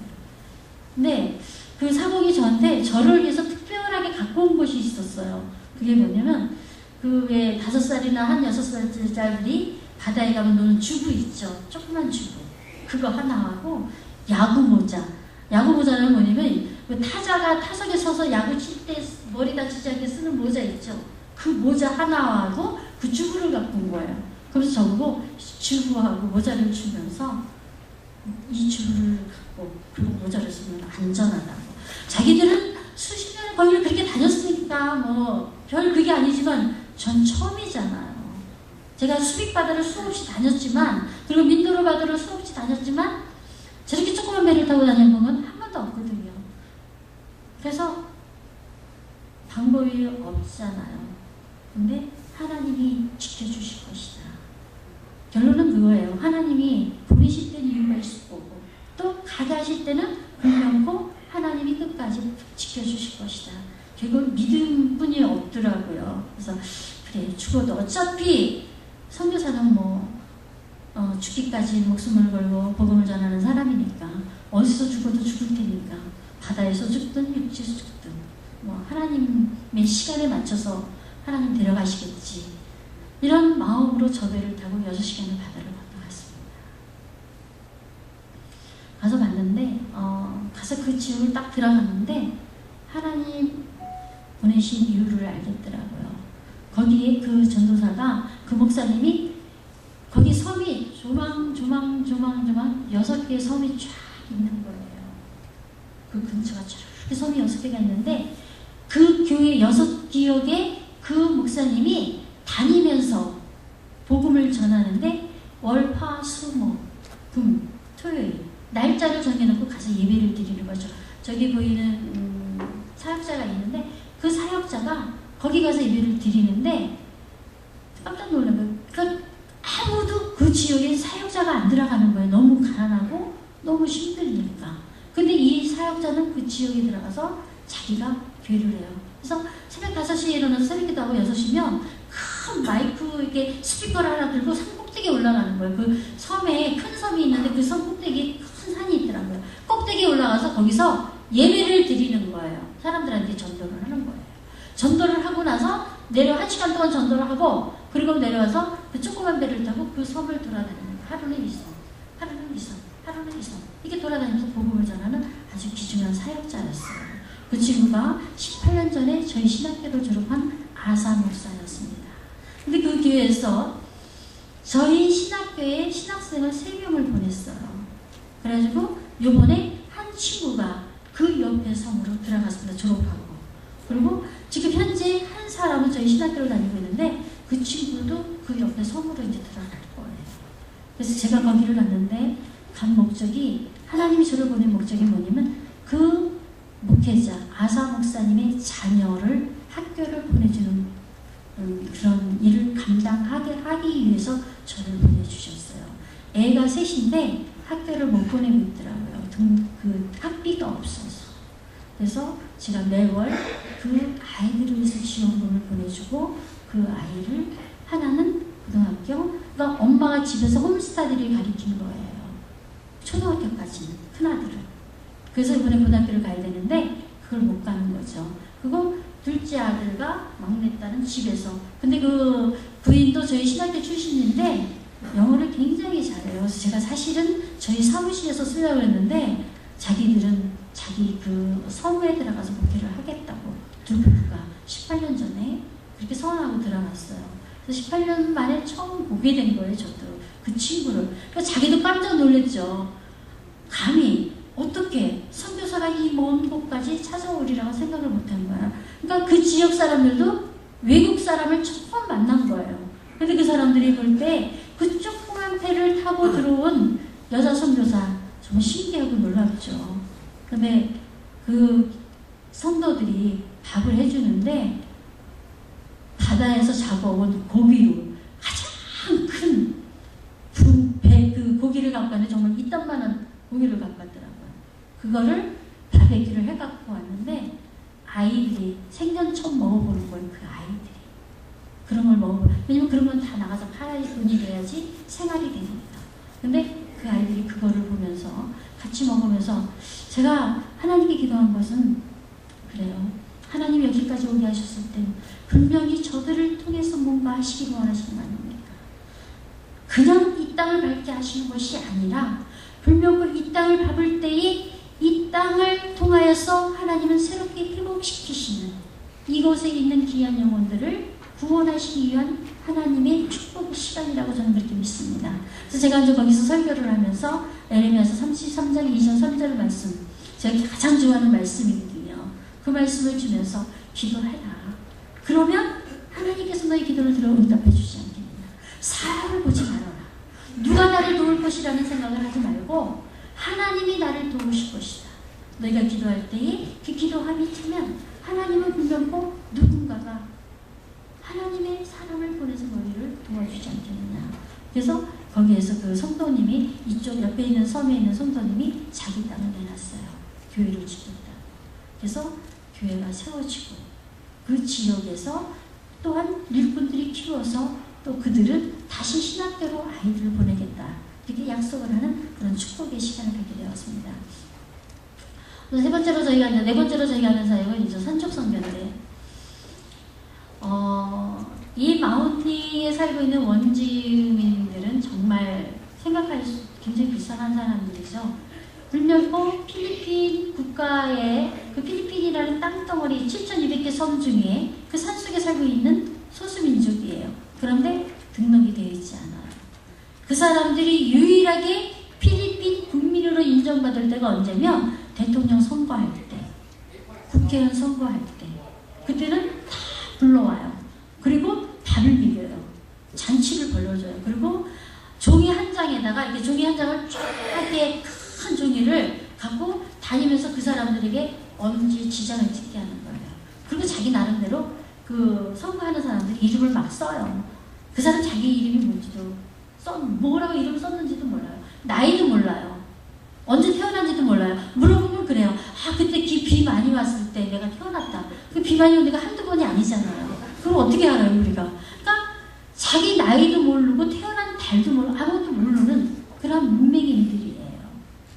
근데 그 사공이 저를 위해서 특별하게 갖고 온 것이 있었어요. 그게 뭐냐면 그 왜 5살이나 한 6살짜리 바다에 가면 노는 주부 있죠. 조그만 주부. 그거 하나하고 야구 모자. 야구 모자는 뭐냐면 타자가 타석에 서서 야구 칠 때 머리 다치지 않게 쓰는 모자 있죠. 그 모자 하나하고 그 주부를 갖고 온 거예요. 그래서 저보고 주부하고 모자를 주면서 이 주부를 갖고 그리고 모자를 쓰면 안전하다고. 자기들은 수십 년을 거기를 그렇게 다녔으니까 뭐 별 그게 아니지만 전 처음이잖아요. 제가 수빅바다를 수없이 다녔지만 그리고 민도로 바다를 수없이 다녔지만 저렇게 조그만 배를 타고 다니는 건 한 번도 없거든요. 그래서 방법이 없잖아요. 근데 하나님이 지켜주실 것이다. 결론은 그거예요. 하나님이 보내실 때는 이유가 있을 거고 또 가게 하실 때는 분명코 하나님이 끝까지 지켜주실 것이다. 결국 믿음뿐이 없더라고요. 그래서 그래 죽어도 어차피 선교사는 죽기까지 목숨을 걸고 복음을 전하는 사람이니까 어디서 죽어도 죽을 테니까 바다에서 죽든 육지에서 죽든 하나님의 시간에 맞춰서 하나님 데려가시겠지. 이런 마음으로 저 배를 타고 6시간을 바다를 건너갔습니다. 가서 봤는데 가서 그 지역을 딱 들어갔는데 하나님 보내신 이유를 알겠더라고요. 거기에 그 전도사가 그 목사님이 거기 섬이 조망 6개의 섬이 쫙 있는 거예요. 그 근처가 쫙 섬이 6개가 있는데 그 교회 6기역에 그 목사님이 다니면서 복음을 전하는데 월, 화, 수, 목, 금, 토요일 날짜를 정해놓고 가서 예배를 드리는 거죠. 저기 보이는 사역자가 있는데 그 사역자가 거기 가서 예배를 드리는데 깜짝 놀란 거예요. 그러니까 아무도 그 지역에 사역자가 안 들어가는 거예요. 너무 가난하고 너무 힘드니까. 근데 이 사역자는 그 지역에 들어가서 자기가 교회를 해요. 그래서 새벽 5시에 일어나서 새벽기도 하고 6시면 큰 마이크 이렇게 스피커를 하나 들고 산 꼭대기에 올라가는 거예요. 그 섬에 큰 섬이 있는데 그 섬 꼭대기에 큰 산이 있더라고요. 꼭대기에 올라가서 거기서 예배를 드리는 거예요. 사람들한테 전도를 하는 거예요. 전도를 하고 나서 1시간 동안 전도를 하고 그리고 내려와서 그 조그만 배를 타고 그 섬을 돌아다니는 거예요. 하루는 이 섬, 하루는 이 섬, 하루는 이 섬. 이렇게 돌아다니면서 복음을 전하는 아주 귀중한 사역자였어요. 그 친구가 18년 전에 저희 신학교를 졸업한 아사 목사였습니다. 근데 그 교회에서 저희 신학교에 신학생을 3명을 보냈어요. 그래가지고 요번에 한 친구가 그 옆에 섬으로 들어갔습니다. 졸업하고. 그리고 지금 현재 한 사람은 저희 신학교를 다니고 있는데 그 친구도 그 옆에 섬으로 이제 들어갈 거예요. 그래서 제가 거기를 갔는데 간 목적이 하나님이 저를 보낸 목적이 뭐냐면 그 목회자 아사 목사님의 자녀를 학교를 보내주는 그런 일을 감당하게 하기 위해서 저를 보내주셨어요. 애가 3인데 학교를 못 보내고 있더라고요. 그 학비가 없어서. 그래서 제가 매월 그 아이들을 위해서 지원금을 보내주고 그 아이를 하나는 고등학교, 그러니까 엄마가 집에서 홈스터디를 가르친 거예요. 초등학교까지는 큰아들을. 그래서 이번에 고등학교를 가야 되는데 그걸 못 가는 거죠. 그리고 둘째 아들과 막내딸은 집에서. 근데 그 부인도 저희 신학교 출신인데 영어를 굉장히 잘해요. 그래서 제가 사실은 저희 사무실에서 쓰려고 했는데 자기들은 자기 그 성우에 들어가서 목회를 하겠다고 두 부부가 18년 전에 그렇게 선언하고 들어갔어요. 그래서 18년 만에 처음 보게 된 거예요. 저도 그 친구를. 그래서 자기도 깜짝 놀랐죠. 감히 어떻게 선교사가 목사가 이 먼 곳까지 찾아오리라고 생각을 못한 거야. 그러니까 그 지역 사람들도 외국 사람을 처음 만난 거예요. 근데 그 사람들이 볼 때 그 조그만 배를 타고 들어온 여자 선교사 정말 신기하고 놀랍죠. 근데 그 성도들이 밥을 해주는데 바다에서 잡아온 고기로 가장 큰 배 그 고기를 갖고 왔는데 정말 이딴만한 고기를 갖고 왔더라고요. 그거를 바베큐를 해갖고 왔는데 아이들이 생전 처음 먹어보는 거예요. 그 아이들이 그런 걸 먹어보는. 왜냐면 그런 건 다 나가서 팔아야 돈이 돼야지 생활이 되니까. 근데 그 아이들이 그거를 보면서 같이 먹으면서 제가 하나님께 기도한 것은 그래요. 하나님 여기까지 오게 하셨을 때 분명히 저들을 통해서 뭔가 하시기를 원하시는 거 아닙니까? 그냥 이 땅을 밟게 하시는 것이 아니라 분명히 이 땅을 밟을 때에 이 땅을 통하여서 하나님은 새롭게 회복시키시는 이곳에 있는 귀한 영혼들을 구원하시기 위한 하나님의 축복의 시간이라고 저는 그렇게 믿습니다. 그래서 제가 이제 거기서 설교를 하면서 에레미야서 33장 2절 3절 말씀 제가 가장 좋아하는 말씀이거든요. 그 말씀을 주면서 기도해라. 그러면 하나님께서 너희 기도를 들어 응답해 주지 않겠느냐. 사람을 보지 말아라. 누가 나를 도울 것이라는 생각을 하지 말고 하나님이 나를 도우실 것이다. 너희가 기도할 때에 그 기도함이 차면 하나님은 분명 꼭 누군가가 하나님의 사람을 보내서 너희를 도와주지 않겠느냐. 그래서 거기에서 그 성도님이 이쪽 옆에 있는 섬에 있는 성도님이 자기 땅을 내놨어요. 교회를 짓겠다. 그래서 교회가 세워지고 그 지역에서 또한 일꾼들이 키워서 또 그들은 다시 신학교로 아이들을 보내겠다. 이렇게 약속을 하는 그런 축복의 시간을 갖게 되었습니다. 네 번째로 저희가 하는 사역은 이제 산촉선교인데, 이 마운틴에 살고 있는 원주민들은 정말 생각할 수 굉장히 불쌍한 사람들이죠. 불멸고 필리핀 국가의 그 필리핀이라는 땅덩어리 7,200개 섬 중에 그 산속에 살고 있는 소수민족이에요. 그런데 등록이 되어 있지 않아요. 그 사람들이 유일하게 필리핀 국민으로 인정받을 때가 언제면 대통령 선거할 때, 국회의원 선거할 때, 그때는 다 불러와요. 그리고 밥을 비벼요. 잔치를 벌려줘요. 그리고 종이 한 장에다가 이렇게 종이 한 장을 쫙 이렇게 큰 종이를 갖고 다니면서 그 사람들에게 언제 지장을 찍게 하는 거예요. 그리고 자기 나름대로 그 선거하는 사람들이 이름을 막 써요. 그 사람 자기 이름이 뭔지도 뭐라고 이름 썼는지도 몰라요. 나이도 몰라요. 언제 태어난지도 몰라요. 물어보면 그래요. 그때 비 많이 왔을 때 내가 태어났다. 그 비 많이 온 데가 한두 번이 아니잖아요. 그럼 어떻게 알아요, 우리가? 그러니까 자기 나이도 모르고 태어난 달도 모르고 아무것도 모르는 그런 문맹인들이에요.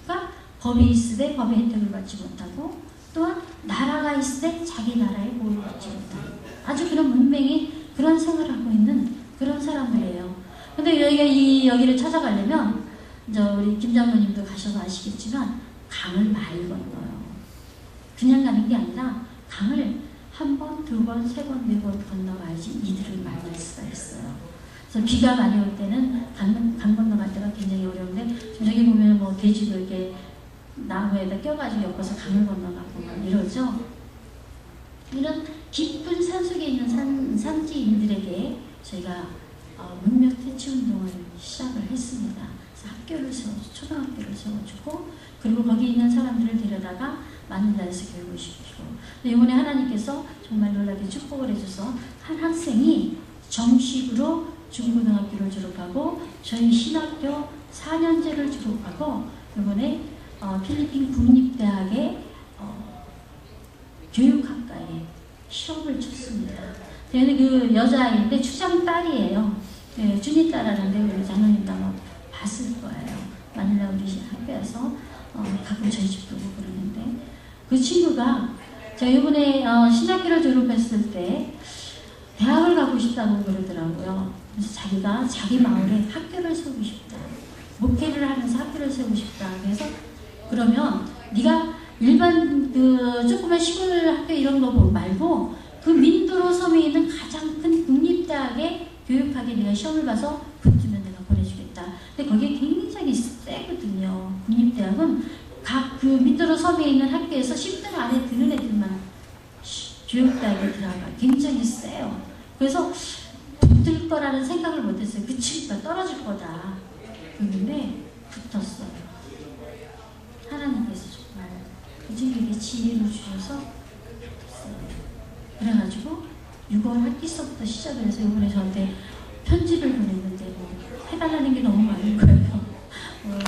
그러니까 법이 있을 때 법의 혜택을 받지 못하고 또한 나라가 있을 때 자기 나라의 보호를 받지 못하고 아주 그런 문맹인 그런 생활을 하고 있는 그런 사람들이에요. 근데 여기를 찾아가려면 이제 우리 김 장로님도 가셔서 아시겠지만 강을 많이 건너요. 그냥 가는 게 아니라 강을 한 번, 두 번, 세 번, 네 번 건너가야지 이들을 만날 수가 있어요. 그래서 비가 많이 올 때는 강 건너갈 때가 굉장히 어려운데 지금 저기 보면 뭐 돼지도 이렇게 나무에다 껴가지고 엮어서 강을 건너가고 막 이러죠. 이런 깊은 산속에 있는 산지인들에게 저희가 문명 퇴치 운동을 시작을 했습니다. 그래서 학교를 세워주고 초등학교를 세워주고 그리고 거기 있는 사람들을 데려다가 마닐라에서 교육을 시키고 이번에 하나님께서 정말 놀랍게 축복을 해줘서 한 학생이 정식으로 중고등학교를 졸업하고 저희 신학교 4년제를 졸업하고 이번에 필리핀 국립대학의 교육학과에 시험을 쳤습니다. 저는 그 여자아이인데 추장 딸이에요. 네, 준이 딸하는데 우리 장로님도 아마 봤을 거예요. 마닐라 우리 학교에서 가끔 저희 집도 오고 그러는데 그 친구가 제가 이번에 신학교를 졸업했을 때 대학을 가고 싶다고 그러더라고요. 그래서 자기가 자기 마을에 학교를 세우고 싶다. 목회를 하면서 학교를 세우고 싶다. 그래서 그러면 네가 일반 그 조그만 시골 학교 이런 거 말고 그 민도로 섬에 있는 가장 큰 국립대학에 교육학에 내가 시험을 봐서 붙으면 내가 보내주겠다. 근데 거기에 굉장히 세거든요. 국립대학은 각 그 밑으로 섬에 있는 학교에서 10등 안에 드는 애들만 교육대학에 들어가. 굉장히 세요. 그래서 붙을 거라는 생각을 못했어요. 그 친구가 떨어질 거다. 그런데 붙었어요. 하나님께서 정말 그 친구에게 지혜를 주셔서 붙었어요. 그래가지고 6월 학기서부터 시작을 해서 이번에 저한테 편지를 보냈는데 뭐 해달라는 게 너무 많은 거예요.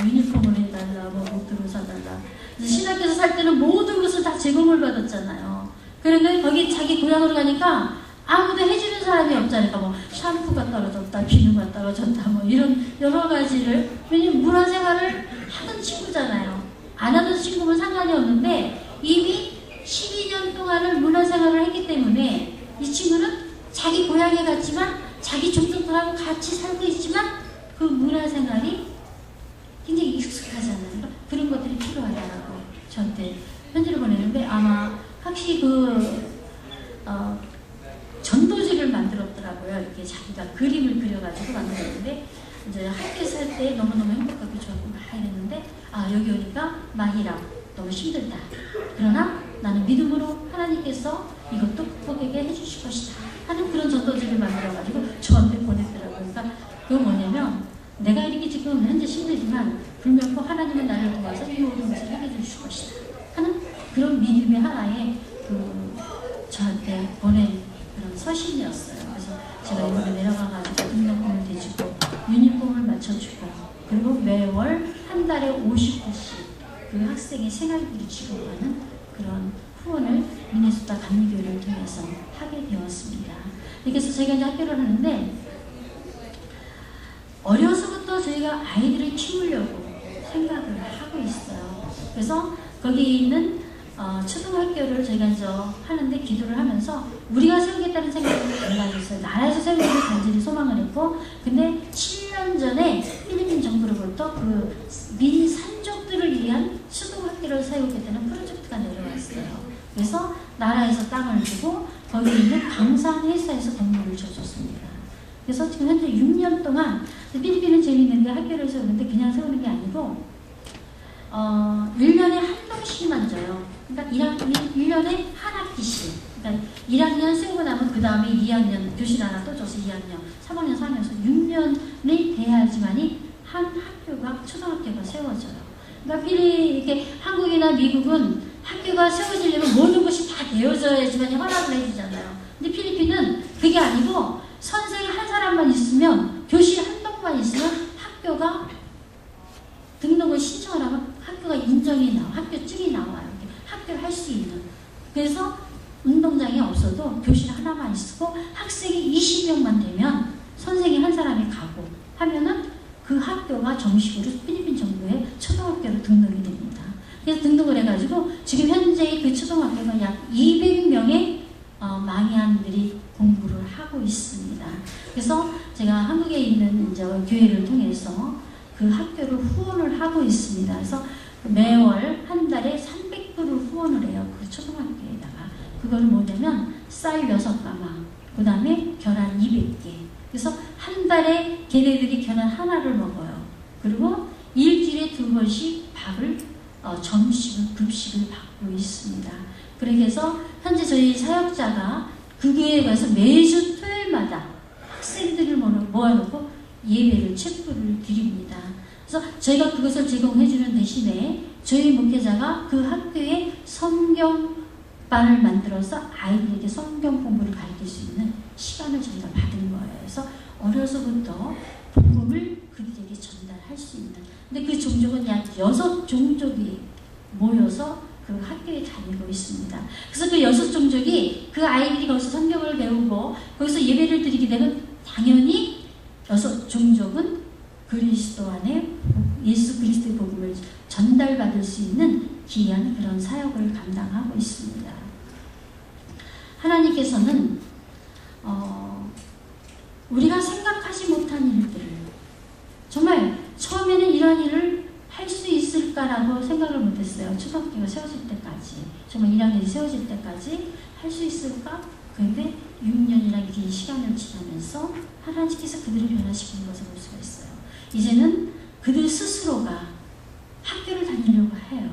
유니폼을 해달라, 뭐 옷들을 사달라. 신학교에서 살 때는 모든 것을 다 제공을 받았잖아요. 그런데 거기 자기 고향으로 가니까 아무도 해주는 사람이 없잖아요. 뭐 샴푸가 떨어졌다, 비누가 떨어졌다, 뭐 이런 여러 가지를. 왜냐면 문화생활을 하던 친구잖아요. 안 하던 친구는 상관이 없는데 이미 12년 동안을 문화생활을 했기 때문에 이 친구는 자기 고향에 갔지만 자기 종족들하고 같이 살고 있지만 그 문화생활이 굉장히 익숙하잖아요. 그런 것들이 필요하다고 저한테 편지를 보내는데 아마 확실히 전도지를 만들었더라고요. 이렇게 자기가 그림을 그려가지고 만들었는데 이제 학교 살 때 너무너무 행복하고 좋았고 막 이랬는데 여기 오니까 막이라 너무 힘들다. 그러나 나는 믿음으로 하나님께서 이것도 극복하게 해주실 것이다 하는 그런 전도지를 만들어가지고 저한테 보냈더라고요. 그러니까 그건 뭐냐면 내가 이렇게 지금 현재 힘들지만 불명코 하나님은 나를 도와서 이 모든 것을 해결해 주실 것이다 하는 그런 믿음의 하나의 저한테 보낸 그런 서신이었어요. 그래서 제가 이번에 내려가가지고 등록금을 대주고 유니폼을 맞춰주고 그리고 매월 한 달에 50불씩 그 학생의 생활비를 지급하는 그런 후원을 미네소타 감리교회를 통해서 하게 되었습니다. 그래서 제가 이제 학교를 하는데 어려서부터 저희가 아이들을 키우려고 생각을 하고 있어요. 그래서 거기 있는 초등학교를 저희가 이제 하는데 기도를 하면서 우리가 세우겠다는 생각을 달라졌어요. 나라에서 세우기를 간절히 소망을 했고, 근데 7년 전에 필리핀 정부로부터 그 민산족들을 위한 초등학교를 세우겠다는 프로젝트가 내려왔어요. 그래서 나라에서 땅을 주고 거기 있는 광산회사에서 건물을 줘줬습니다. 그래서 지금 현재 6년 동안 필리핀은 재미있는 게 학교를 세우는데 그냥 세우는 게 아니고 1년에 한 명씩만 줘요. 그러니까 1년에 한 학기씩. 그러니까 1학년 세우고 나면 그 다음에 2학년 교실 하나 또 줘서 2학년, 3학년, 4학년, 6년이 돼야지만이 한 학교가 초등학교가 세워져요. 그러니까 이렇게 한국이나 미국은 학교가 세워지려면 모든 것이 다 되어져야지만 허락을 해주잖아요. 근데 필리핀은 그게 아니고 선생 한 사람만 있으면 교실 한 동만 있으면 학교가 등록을 신청을 하면 학교가 인정이 나와, 학교증이 나와요. 학교를 할 수 있는. 그래서 운동장이 없어도 교실 하나만 있고 학생이 20명만 되면 선생이 한 사람이 가고 하면은 그 학교가 정식으로 필리핀 정부의 초등학교로 등록이 됩니다. 그래서 등록을 해가지고 지금 현재 그 초등학교가 약 200명의 망이안들이 공부를 하고 있습니다. 그래서 제가 한국에 있는 이제 교회를 통해서 그 학교를 후원을 하고 있습니다. 그래서 매월 한 달에 300불을 후원을 해요. 그 초등학교에다가. 그걸 뭐냐면 쌀 6가마, 그 다음에 계란 200개. 그래서 한 달에 걔네들이 계란 하나를 먹어요. 그리고 일주일에 2번씩 밥을 점심을 급식을 받고 있습니다. 그래서 현재 저희 사역자가 그 교회에 가서 매주 토요일마다 학생들을 모아놓고 예배를 촛불을 드립니다. 그래서 저희가 그것을 제공해주는 대신에 저희 목회자가 그 학교에 성경반을 만들어서 아이들에게 성경 공부를 가르칠 수 있는 시간을 저희가 받은 거예요. 그래서 어려서부터 복음을 그들에게 전달할 수 있는. 근데 그 종족은 약 6종족이 모여서 그 학교에 다니고 있습니다. 그래서 그 6종족이 그 아이들이 거기서 성경을 배우고 거기서 예배를 드리게 되면 당연히 6종족은 그리스도 안에 예수 그리스도의 복음을 전달받을 수 있는 귀한 그런 사역을 감당하고 있습니다. 하나님께서는 우리가 생각하지 못한 일들을 정말 처음에는 이런 일을 할 수 있을까라고 생각을 못했어요. 초등학교가 세워질 때까지, 정말 1학년이 세워질 때까지 할 수 있을까? 그런데 6년이라는 긴 시간을 지나면서 하나님께서 그들을 변화시키는 것을 볼 수가 있어요. 이제는 그들 스스로가 학교를 다니려고 해요.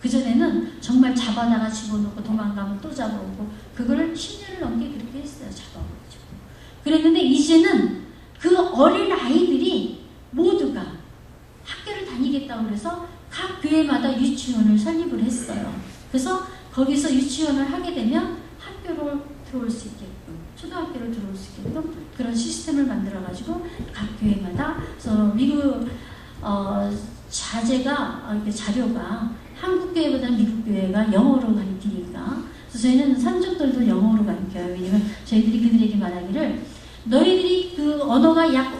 그전에는 정말 잡아다가 집어넣고 도망가면 또 잡아오고 그걸 10년을 넘게 그렇게 했어요. 잡아오고. 그랬는데 이제는 그 어린 아이들이 모두가 학교를 다니겠다고 그래서 각 교회마다 유치원을 설립을 했어요. 그래서 거기서 유치원을 하게 되면 학교로 들어올 수 있게끔, 초등학교로 들어올 수 있게끔 그런 시스템을 만들어가지고 각 교회마다, 그래서 미국 자료가 한국 교회보다는 미국 교회가 영어로 가르치니까, 그래서 저희는 산족들도 영어로 가르쳐요. 왜냐면 저희들이 그들에게 말하기를 너희들이 그 언어가 약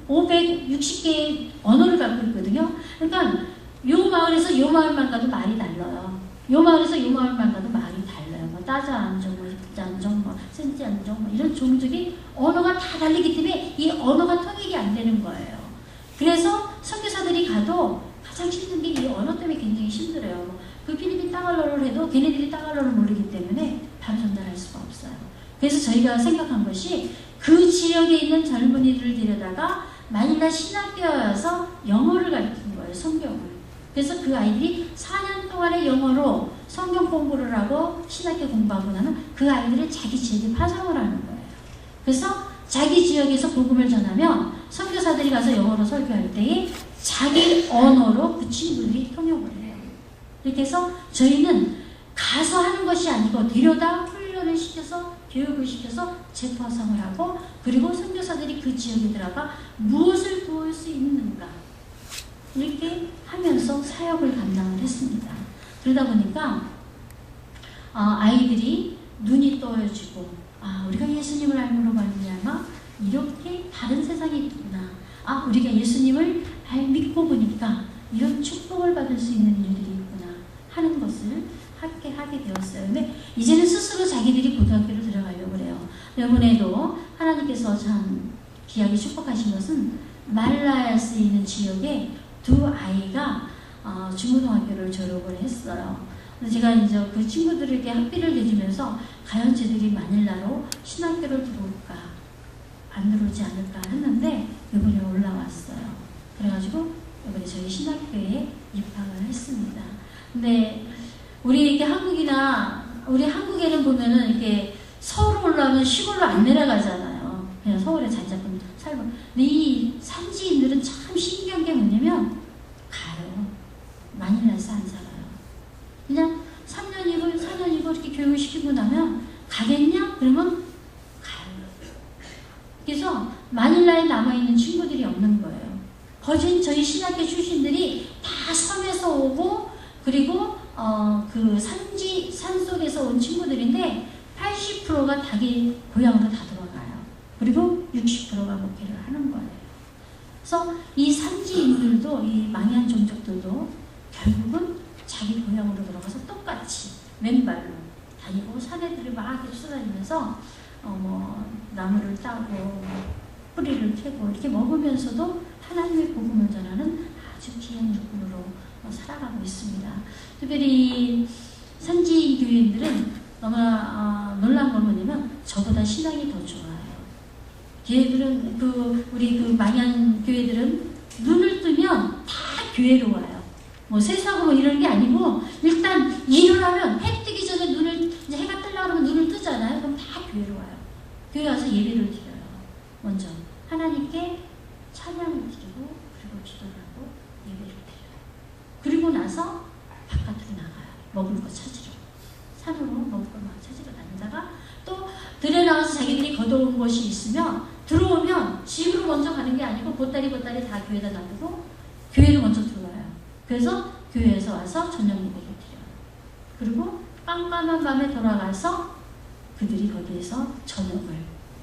560개의 언어를 갖고 있거든요. 그러니까 요 마을에서 요 마을만 가도 말이 달라요. 요 마을에서 요 마을만 가도 말이 달라요. 뭐 따자 안정, 뭐 안정, 뭐 센지 안정, 뭐 이런 종족이 언어가 다 다르기 때문에 이 언어가 통일이 안 되는 거예요. 그래서 선교사들이 가도 가장 힘든 게 이 언어 때문에 굉장히 힘들어요. 그 필리핀 따갈로를 해도 걔네들이 따갈로를 모르기 때문에 바로 전달할 수가 없어요. 그래서 저희가 생각한 것이 그 지역에 있는 젊은이들을 데려다가 마닐라 신학교에 와서 영어를 가르치는 거예요. 성경을. 그래서 그 아이들이 4년 동안의 영어로 성경 공부를 하고 신학교 공부하고 나면 그 아이들을 자기 지역에 파송을 하는 거예요. 그래서 자기 지역에서 복음을 전하면 선교사들이 가서 영어로 설교할 때에 자기 언어로 그 친구들이 통역을 해요. 이렇게 해서 저희는 가서 하는 것이 아니고 데려다 훈련을 시켜서 교육을 시켜서 재파송을 하고, 그리고 선교사들이 그 지역에 들어가 무엇을 도울 수 있는가 이렇게 하면서 사역을 감당을 했습니다. 그러다 보니까 아이들이 눈이 떠여지고, 우리가 예수님을 알므로 말미암아 이렇게 다른 세상이 있구나. 우리가 예수님을 믿고 보니까 이런 축복을 받을 수 있는 일들이 있구나 하는 것을 하게 되었어요. 근데 이제는 스스로 자기들이 고등학교를 들어가려고 그래요. 이번에도 하나님께서 참 귀하게 축복하신 것은 말라야스에 있는 지역에 두 아이가 중고등학교를 졸업을 했어요. 제가 이제 그 친구들에게 학비를 내주면서 과연 쟤들이 마닐라로 신학교를 들어올까 안 들어오지 않을까 했는데 이번에 올라왔어요. 그래가지고 이번에 저희 신학교에 입학을 했습니다. 근데 우리 이렇게 우리 한국에는 보면은 이렇게 서울로 올라오면 시골로 안 내려가잖아요. 그냥 서울에 잘 잡고 살고. 근데 이 산지인들은 참 신기한 게 뭐냐면 가요. 마닐라에서 안 살아요. 그냥 3년이고 4년이고 이렇게 교육을 시키고 나면 가겠냐? 그러면 가요. 그래서 마닐라에 남아있는 친구들이 없는 거예요. 거진 저희 신학교 출신들이 다 섬에서 오고, 그리고 그 산속에서 온 친구들인데 80%가 자기 고향으로 다 돌아가요. 그리고 60%가 목회를 하는 거예요. 그래서 이 산지인들도, 이 망한 종족들도 결국은 자기 고향으로 돌아가서 똑같이 맨발로 다니고 산에들을 막 이렇게 쏘다니면서 나무를 따고 뿌리를 캐고 이렇게 먹으면서도 하나님의 복음을 전하는 아주 귀한 육군으로 살아가고 있습니다. 특별히 산지 교인들은 너무나 놀란 건 뭐냐면 저보다 신앙이 더 좋아요. 걔들은 우리 망한 교회들은 눈을 뜨면 다 교회로 와요. 뭐 세수하고 뭐 이런 게 아니고 일단 일을 하면 해 뜨기 전에 이제 해가 뜨려고 그러면 눈을 뜨잖아요. 그럼 다 교회로 와요. 교회 와서 예배를 드려요. 먼저 하나님께 찬양을 드리고, 그리고 기도를 하고 예배를 드려요. 그리고 나서 바깥으로 나가요. 먹을 거 찾으러. 산으로 먹을 거 막 찾으러 다니다가 또 들에 나와서 자기들이 거둬온 것이 있으면 들어오면 집으로 먼저 가는 게 아니고 보따리 다 교회에다 놔두고 교회로 먼저 들어와요. 그래서 교회에서 와서 저녁 예배를 드려요. 그리고 깜깜한 밤에 돌아가서 그들이 거기에서 저녁을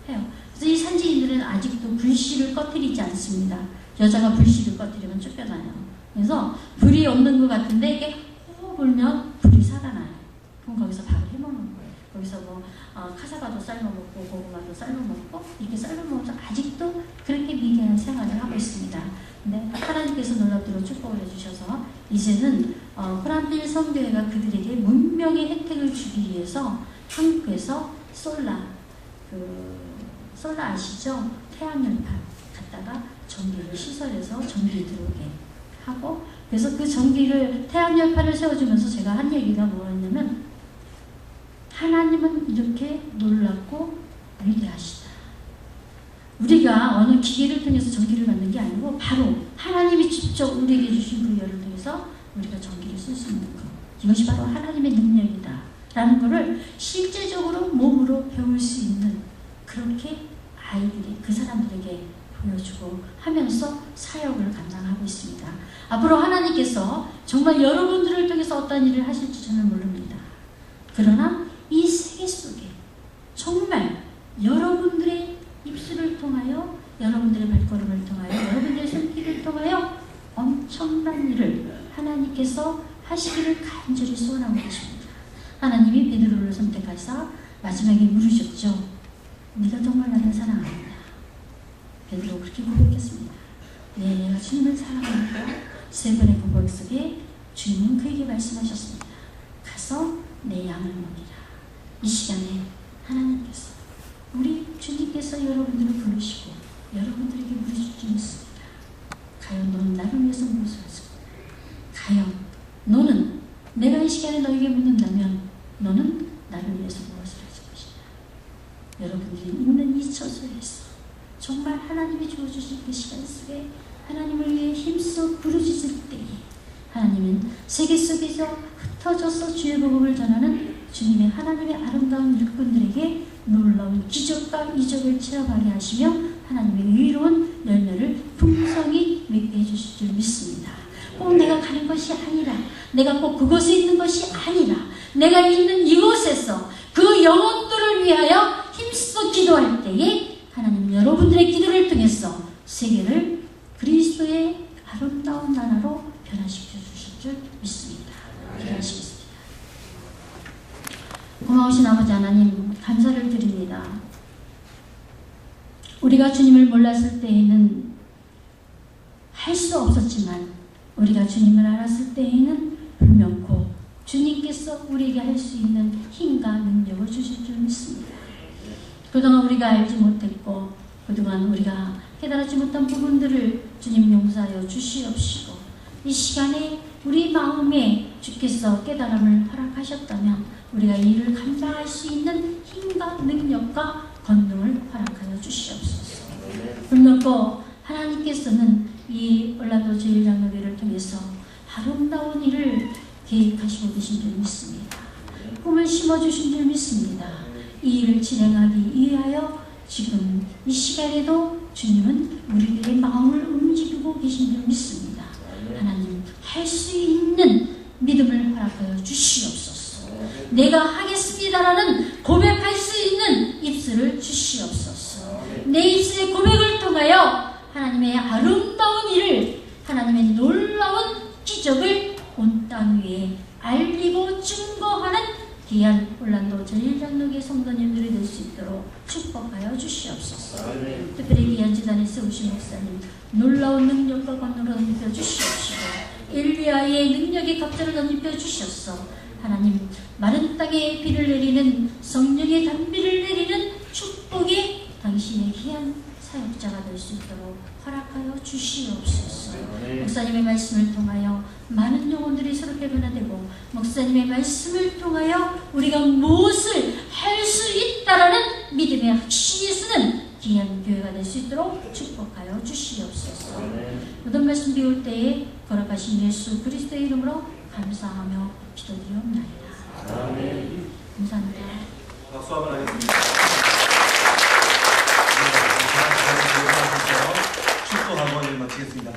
해요. 그래서 이 산지인들은 아직도 불씨를 꺼뜨리지 않습니다. 여자가 불씨를 꺼뜨리면 쫓겨나요. 그래서 불이 없는 것 같은데 이게 호 불면 불이 살아나요. 그럼 거기서 밥을 해먹는 거예요. 거기서 카사바도 삶아먹고 고구마도 삶아먹고 이렇게 삶아먹어서 아직도 그렇게 미개한 생활을 하고 있습니다. 근데 하나님께서 놀랍도록 축복을 해주셔서 이제는 프란필 선교회가 그들에게 문명의 혜택을 주기 위해서 한국에서 솔라 아시죠? 태양열판 갖다가 전기를 시설해서 전기 들어오게 하고, 그래서 그 전기를 태양열판을 세워주면서 제가 한 얘기가 뭐였냐면, 하나님은 이렇게 놀랍고 위대하시다. 우리가 어느 기계를 통해서 전기를 받는 게 아니고 바로 하나님이 직접 우리에게 주신 그 열을 통해서 우리가 전기를 쓸 수 있는 것, 이것이 바로 하나님의 능력이다 라는 것을 실제적으로 몸으로 배울 수 있는, 그렇게 아이들이 그 사람들에게 보여주고 하면서 사역을 감당하고 있습니다. 앞으로 하나님께서 정말 여러분들을 통해서 어떤 일을 하실지 저는 모릅니다. 그러나 이 세계 속에 정말 여러분들의 입술을 통하여, 여러분들의 발걸음을 통하여, 여러분들의 손길을 통하여 엄청난 일을 하나님께서 하시기를 간절히 소원하고 계십니다. 하나님이 베드로를 선택하사 마지막에 물으셨죠. 네가 정말 나를 사랑하느냐? 베드로가 그렇게 고백했습니다. 네, 내가 주님을 사랑합니다. 세 번의 고백 속에 주님은 그에게 말씀하셨습니다. 가서 내 양을 먹이라. 이 시간에 하나님께서, 우리 주님께서 여러분들을 부르시고 여러분들에게 물으실 줄 믿습니다. 과연 너는 나를 위해서 무엇을 하지? 과연 너는, 내가 이 시간에 너에게 묻는다면 너는 나를 위해서 무엇을 하실 것이냐? 여러분들이 있는 이 처소에서 정말 하나님이 주어주신 그 시간 속에 하나님을 위해 힘써 부르짖을 때에 하나님은 세계 속에서 흩어져서 주의 복음을 전하는 주님의 하나님의 아름다운 일꾼들에게 놀라운 기적과 이적을 체험하게 하시며 하나님의 의로운 열매를 풍성히 맺게 해주실 줄 믿습니다. 꼭 내가 가는 것이 아니라, 내가 꼭 그곳에 있는 것이 아니라, 내가 있는 이곳에서 그 영혼들을 위하여 힘써 기도할 때에 하나님 여러분들의 기도를 통해서 세계를 그리스도의 아름다운 나라로 변화시켜 주실 줄 믿습니다. 기도하시겠습니다. 고마우신 아버지 하나님, 감사를 드립니다. 우리가 주님을 몰랐을 때에는 할 수 없었지만 우리가 주님을 알았을 때에는 불면코 주님께서 우리에게 할 수 있는 힘과 능력을 주실 줄 믿습니다. 그동안 우리가 알지 못했고 그동안 우리가 깨달지 못한 부분들을 주님 용서하여 주시옵시고, 이 시간에 우리 마음에 주께서 깨달음을 허락하셨다면 우리가 이 일을 감당할 수 있는 힘과 능력과 권능을 허락하여 주시옵소서. 불렀고 하나님께서는 이 올란도 제1장로교회를 통해서 아름다운 일을 계획하시고 계신 줄 믿습니다. 꿈을 심어주신 줄 믿습니다. 이 일을 진행하기 위하여 지금 이 시간에도 주님은 우리들의 마음을 움직이고 계신 줄 믿습니다. 하나님, 할 수 있는 믿음을 허락하여 주시옵소서. 내가 하겠습니다라는 고백할 수 있는 입술을 주시옵소서. 내 입술의 고백을 통하여 하나님의 아름다운 일을, 하나님의 놀라운 기적을 온 땅 위에 알리고 증거하는 귀한 올란도 제1장로교회 성도님들이 될 수 있도록 축복하여 주시옵소서. 특별히 귀한 지단에 세우신 목사님 놀라운 능력과 권능을 덧입혀 주시옵시고, 엘리야의 능력의 갑자를 덧입혀 주셨어. 하나님, 마른 땅에 비를 내리는 성령의 단비를 내리는 축복이 당신의 귀한 사역자가 될 수 있도록 허락하여 주시옵소서. 목사님의 말씀을 통하여 많은 영혼들이 새롭게 변화되고, 목사님의 말씀을 통하여 우리가 무엇을 할 수 있다라는 믿음의 확신이 쓰는 귀한 교회가 될 수 있도록 축복하여 주시옵소서. 모든 말씀 배울 때에 거룩하신 예수 그리스도의 이름으로 감사하며 기도드리옵나이다. 감사합니다. 박수 한번 하겠습니다. 축복하고 마치겠습니다.